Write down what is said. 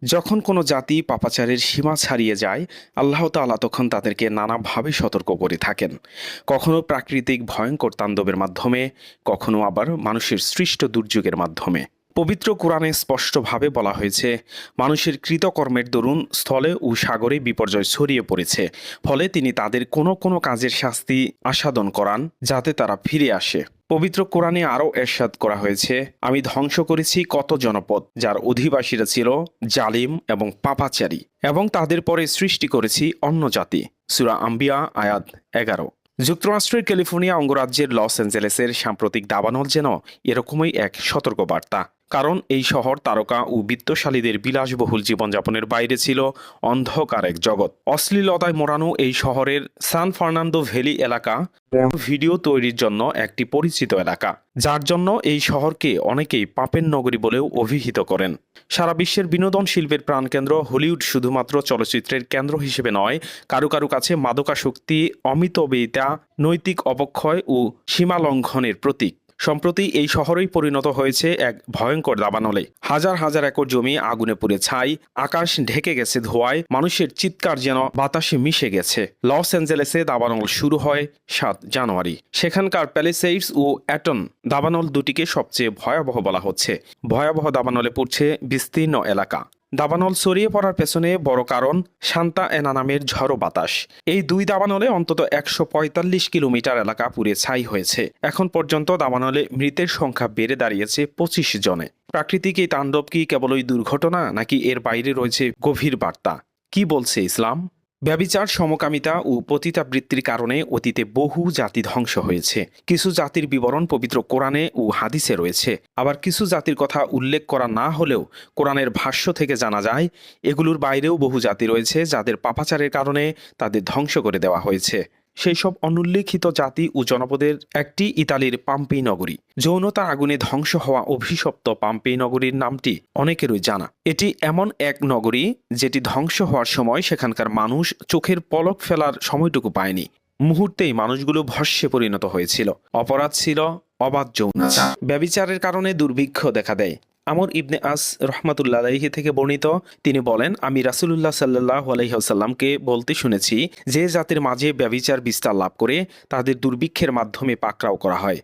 যখন কোনো জাতি পাপাচারের সীমা ছাড়িয়ে যায়, আল্লাহ তাআলা তখন তাদেরকে নানাভাবে সতর্ক করে থাকেন। কখনো প্রাকৃতিক ভয়ঙ্কর তাণ্ডবের মাধ্যমে, কখনো আবার মানুষের সৃষ্ট দুর্যোগের মাধ্যমে। পবিত্র কোরআনে স্পষ্টভাবে বলা হয়েছে, মানুষের কৃতকর্মের দরুন স্থলে ও সাগরে বিপর্যয় ছড়িয়ে পড়েছে, ফলে তিনি তাদের কোনো কোনো কাজের শাস্তি আস্বাদন করান যাতে তারা ফিরে আসে। পবিত্র কোরআনে আরও এরশাদ করা হয়েছে, আমি ধ্বংস করেছি কত জনপদ যার অধিবাসীরা ছিল জালিম এবং পাপাচারী, এবং তাদের পরে সৃষ্টি করেছি অন্য জাতি। সূরা আম্বিয়া আয়াত 11। যুক্তরাষ্ট্রের ক্যালিফোর্নিয়া অঙ্গরাজ্যের লস অ্যাঞ্জেলেসের সাম্প্রতিক দাবানল যেন এরকমই এক সতর্কবার্তা। কারণ এই শহর তারকা ও বিত্তশালীদের বিলাসবহুল জীবনযাপনের বাইরে ছিল অন্ধকার এক জগৎ। অশ্লীলতায় মোড়ানো এই শহরের সান ফার্নান্দো ভ্যালি এলাকা ভিডিও তৈরির জন্য একটি পরিচিত এলাকা, যার জন্য এই শহরকে অনেকেই পাপের নগরী বলেও অভিহিত করেন। সারা বিশ্বের বিনোদন শিল্পের প্রাণকেন্দ্র হলিউড শুধুমাত্র চলচ্চিত্রের কেন্দ্র হিসেবে নয়, কারো কারো কাছে মাদকাসক্তি, অমিতব্যয়িতা, নৈতিক অবক্ষয় ও সীমালঙ্ঘনের প্রতীক। সম্প্রতি এই শহরেই পরিণত হয়েছে এক ভয়ঙ্কর দাবানলে। হাজার হাজার একর জমি আগুনে পুড়ে ছাই, আকাশ ঢেকে গেছে ধোঁয়ায়, মানুষের চিৎকার যেন বাতাসে মিশে গেছে। লস অ্যাঞ্জেলেসে দাবানল শুরু হয় 7 জানুয়ারি। সেখানকার প্যালিসেইডস ও অ্যাটন দাবানল দুটিকে সবচেয়ে ভয়াবহ বলা হচ্ছে। ভয়াবহ দাবানলে পড়ছে বিস্তীর্ণ এলাকা। দাবানল ছড়িয়ে পড়ার পেছনে বড় কারণ সান্তা এনা নামের ঝড়ো বাতাস। এই দুই দাবানলে অন্তত 145 কিলোমিটার এলাকা পুড়ে ছাই হয়েছে। এখন পর্যন্ত দাবানলে মৃতের সংখ্যা বেড়ে দাঁড়িয়েছে 25 জনে। প্রাকৃতিক এই তাণ্ডব কি কেবলই দুর্ঘটনা, নাকি এর বাইরে রয়েছে গভীর বার্তা? কি বলছে ইসলাম? ব্যভিচার, সমকামিতা ও পতিতাবৃত্তির কারণে অতীতে বহু জাতি ধ্বংস হয়েছে। কিছু জাতির বিবরণ পবিত্র কোরআনে ও হাদিসে রয়েছে, আবার কিছু জাতির কথা উল্লেখ করা না হলেও কোরআনের ভাষ্য থেকে জানা যায় এগুলোর বাইরেও বহু জাতি রয়েছে যাদের পাপাচারের কারণে তাদের ধ্বংস করে দেওয়া হয়েছে। সেই সব অনুল্লেখিত জাতি ও জনপদের একটি ইতালির পাম্পেই নগরী। যৌনতার আগুনে ধ্বংস হওয়া অভিশপ্ত পাম্পেই নগরীর নামটি অনেকেরই জানা। এটি এমন এক নগরী যেটি ধ্বংস হওয়ার সময় সেখানকার মানুষ চোখের পলক ফেলার সময়টুকু পায়নি। মুহূর্তেই মানুষগুলো ভস্মে পরিণত হয়েছিল। অপরাধ ছিল অবাধ যৌনাচার। ব্যভিচারের কারণে দুর্ভিক্ষ দেখা দেয়। আমর ইবনে আস রহমাতুল্লাহ আলাইহি থেকে বর্ণিত, তিনি বলেন, আমি রাসূলুল্লাহ সাল্লাল্লাহু আলাইহি ওয়াসাল্লামকে বলতে শুনেছি, যে জাতির মাঝে ব্যভিচার বিস্তার লাভ করে তাদের দুর্ভিক্ষের মাধ্যমে পাকড়াও করা হয়।